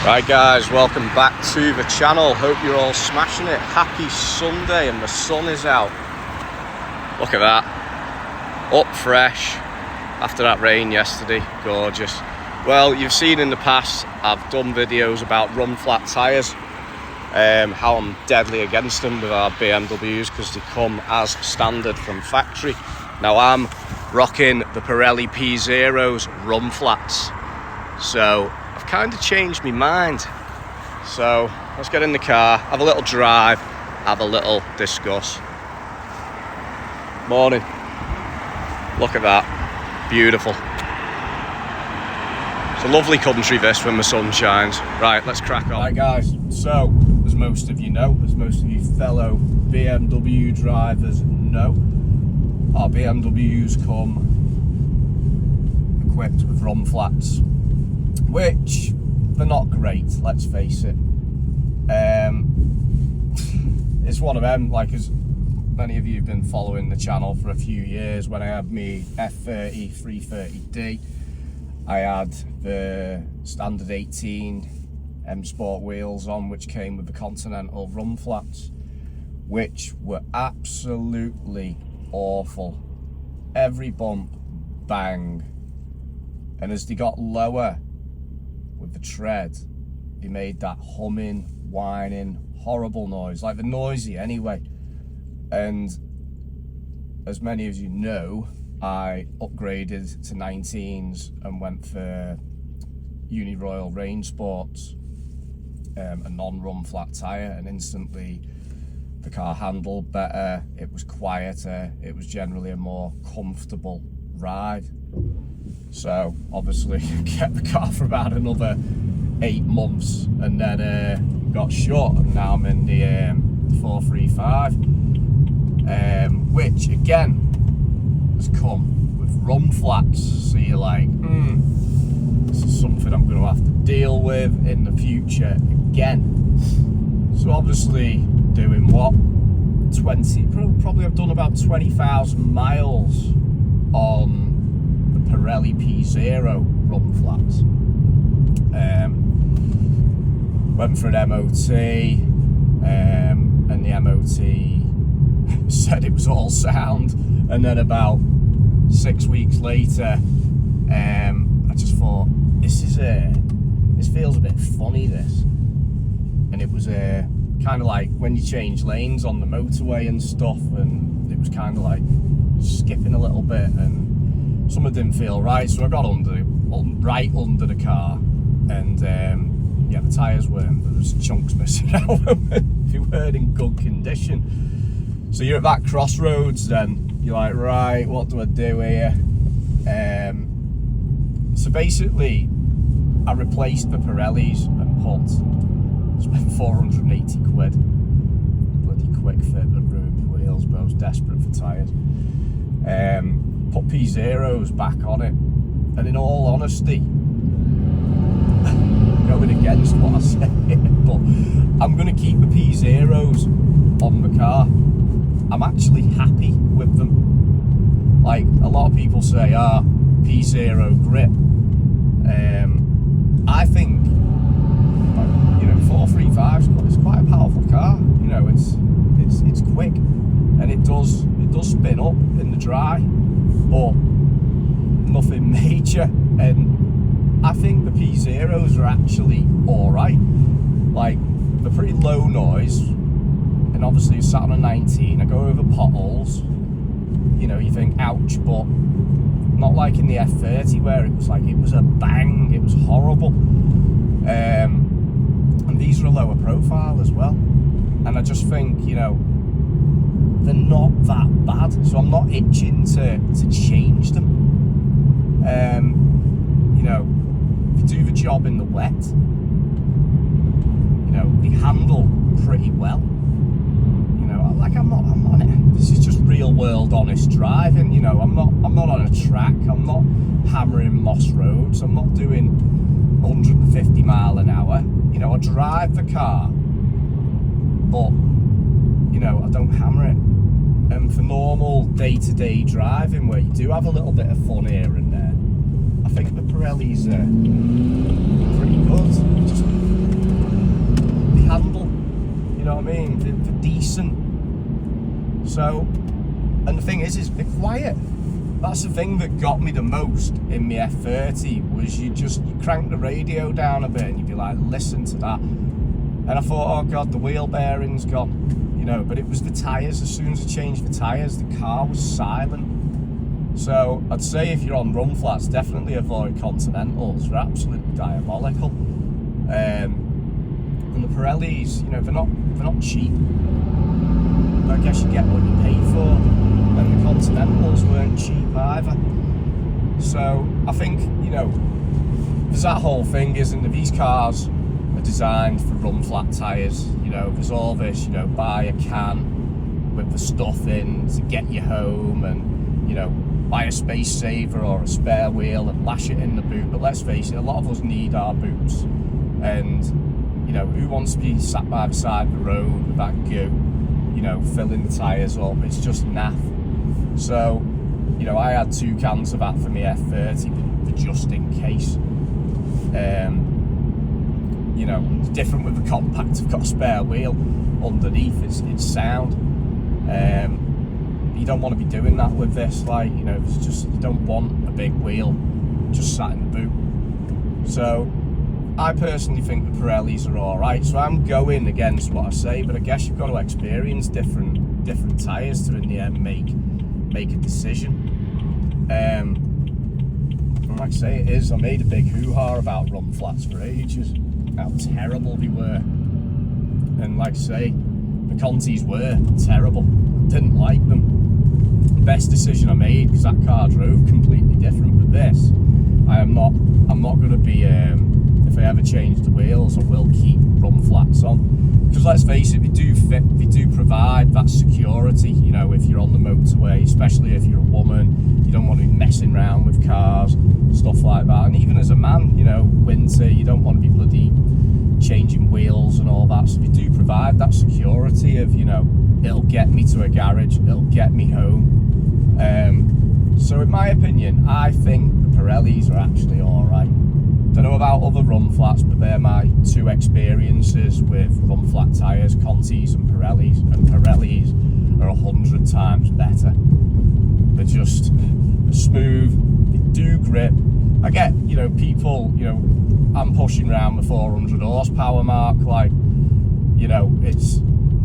Right guys, welcome back to the channel. Hope you're all smashing it. Happy Sunday and the sun is out. Look at that. Up fresh after that rain yesterday. Gorgeous. Well, you've seen in the past I've done videos about run flat tyres, how I'm deadly against them with our BMWs because they come as standard from factory. Now I'm rocking the Pirelli P0's run flats, so I've kind of changed my mind. So let's get in the car, have a little drive, have a little discuss. Morning. Look at that. Beautiful. It's a lovely country this when the sun shines. Right, let's crack on. Right guys, so as most of you know, as most of you fellow BMW drivers know, our BMWs come equipped with run flats, which they're not great, let's face it. It's one of them, like as many of you have been following the channel for a few years. When I had me F30 330D, I had the standard 18 M Sport wheels on, which came with the Continental run flats, which were absolutely awful. Every bump, bang. And as they got lower with the tread, they made that humming, whining, horrible noise, like the noisy anyway. And as many of you know, I upgraded to 19s and went for Uniroyal Range Sports, a non-run flat tyre, and instantly the car handled better, it was quieter, it was generally a more comfortable ride. So obviously kept the car for about another 8 months and then got shut, and now I'm in the 435, which again has come with run flats, so you're like, this is something I'm going to have to deal with in the future again. So obviously doing what, probably I've done about 20,000 miles on the Pirelli P0 run flats. Went for an MOT, and the MOT said it was all sound, and then about 6 weeks later, I just thought, this feels a bit funny, this. And it was kind of like when you change lanes on the motorway and stuff, and it was kind of like skipping a little bit, and something didn't feel right. So I got right under the car, and yeah, the tyres weren't, there was chunks missing out of them. They weren't in good condition. So you're at that crossroads then, you're like, right, what do I do here? So basically I replaced the Pirellis and spent 480 quid. Bloody quick fit that ruined my wheels, but I was desperate for tyres. Put P0s back on it, and in all honesty, going against what I said, but I'm going to keep the P0s on the car. I'm actually happy with them. Like a lot of people say, P0 grip. I think, you know, 435 is quite a powerful car. You know, it's quick, and it does spin up in the dry, but nothing major. And I think the P0s are actually all right. Like, they're pretty low noise, and obviously it's sat on a 19. I go over potholes, you know, you think ouch, but not like in the F30 where it was a bang, it was horrible. And these are a lower profile as well, and I just think, you know, they're not that bad, so I'm not itching to change them. You know, if you do the job in the wet, you know, they handle pretty well. You know, like I'm not this is just real world honest driving. You know, I'm not on a track, I'm not hammering moss roads, I'm not doing 150 mile an hour. You know, I drive the car, but you know, I don't hammer it. And for normal day-to-day driving, where you do have a little bit of fun here and there, I think the Pirellis are pretty good. Just listen. So, and the thing is they're quiet. That's the thing that got me the most in my F30 was you crank the radio down a bit and you'd be like, listen to that. And I thought, oh God, the wheel bearing's gone, you know, but it was the tyres. As soon as I changed the tyres, the car was silent. So I'd say if you're on run flats, definitely avoid Continentals. They're absolutely diabolical. And the Pirellis, you know, they're not cheap. But I guess you get what you pay for. And the Continentals weren't cheap either. So I think, you know, there's that whole thing, isn't there? These cars are designed for run flat tyres. You know, there's all this, you know, buy a can with the stuff in to get you home, and, you know, buy a space saver or a spare wheel and lash it in the boot. But let's face it, a lot of us need our boots. And, you know, who wants to be sat by the side of the road with that goo, you know, filling the tyres up? It's just naff. So, you know, I had 2 cans of that for my F30 for just in case. You know, it's different with the compact. I've got a spare wheel underneath. It's sound. You don't want to be doing that with this. Like, you know, it's just, you don't want a big wheel just sat in the boot. So I personally think the Pirellis are all right. So I'm going against what I say, but I guess you've got to experience different tyres to in the end make a decision. And like I say, it is. I made a big hoo-ha about run flats for ages, how terrible they were. And like I say, the Contis were terrible. Didn't like them. Best decision I made, because that car drove completely different. With this, I'm not going to be. If I ever change the wheels, I will keep run flats on. Because let's face it, they do provide that security. You know, if you're on the motorway, especially if you're a woman, you don't want to be messing around with cars, stuff like that. And even as a man, you know, winter, you don't want to be bloody changing wheels and all that. So they do provide that security of, you know, it'll get me to a garage, it'll get me home. So in my opinion, I think the Pirellis are actually alright. Don't know about other run flats, but they're my 2 experiences with run flat tyres, Contis and Pirellis. And Pirellis are 100 times better. They're just smooth, they do grip. I get, you know, people, you know, I'm pushing around the 400 horsepower mark, like, you know,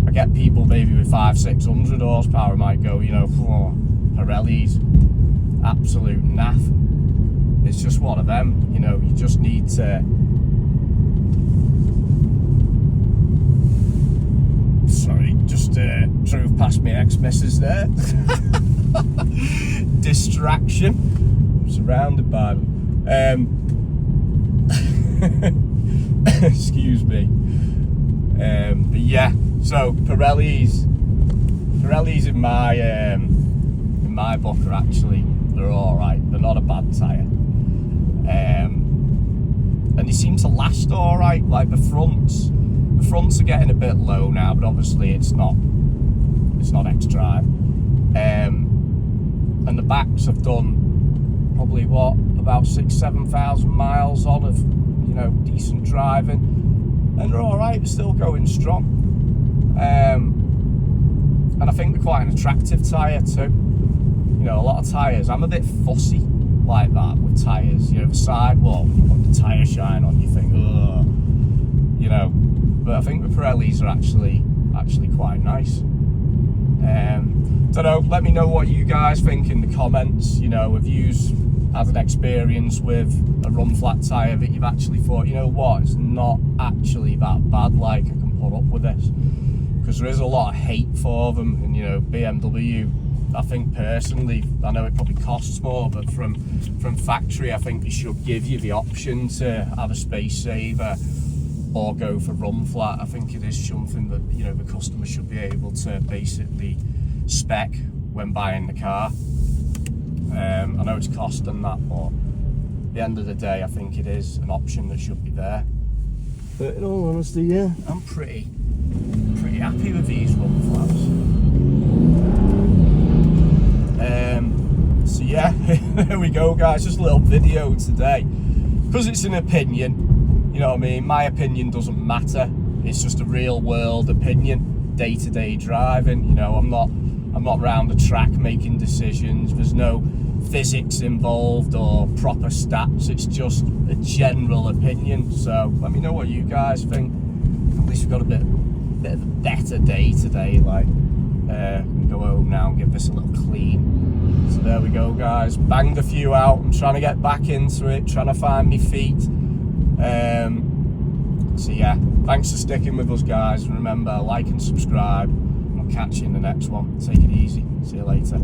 I get people maybe with 500-600 horsepower might go, you know, Pirellis, absolute naff. It's just one of them, you know, you just need to. Sorry, just drove past my ex-missus there. Distraction. I'm surrounded by them. Excuse me. But yeah, so Pirellis in my book are actually, they're all right. They're not a bad tyre. And they seem to last all right. Like the fronts are getting a bit low now, but obviously it's not X-Drive. And the backs have done probably about 6,000-7,000 miles on of, you know, decent driving, and they're all right. They're still going strong. And I think they're quite an attractive tyre too. You know, a lot of tyres, I'm a bit fussy like that with tyres. You know, the sidewall, when you put the tyre shine on, you think, ugh, you know. But I think the Pirellis are actually quite nice. Don't know, let me know what you guys think in the comments. You know, have you had an experience with a run flat tyre that you've actually thought, you know what, it's not actually that bad, like I can put up with this? Because there is a lot of hate for them. And, you know, BMW, I think personally, I know it probably costs more, but from factory, I think they should give you the option to have a space saver or go for run flat. I think it is something that, you know, the customer should be able to basically spec when buying the car. I know it's costing that, but at the end of the day, I think it is an option that should be there. But in all honesty, yeah, I'm pretty happy with these run flats. So yeah, there we go, guys. Just a little video today, because it's an opinion. You know what I mean? My opinion doesn't matter. It's just a real world opinion. day-to-day driving. You know, I'm not round the track making decisions. There's no physics involved or proper stats. It's just a general opinion. So let me know what you guys think. At least we've got a bit of a better day today. Like, go home now and give this a little clean. So there we go, guys. Banged a few out. I'm trying to get back into it, trying to find my feet. So yeah, thanks for sticking with us, guys. Remember, like and subscribe. I'll catch you in the next one. Take it easy. See you later.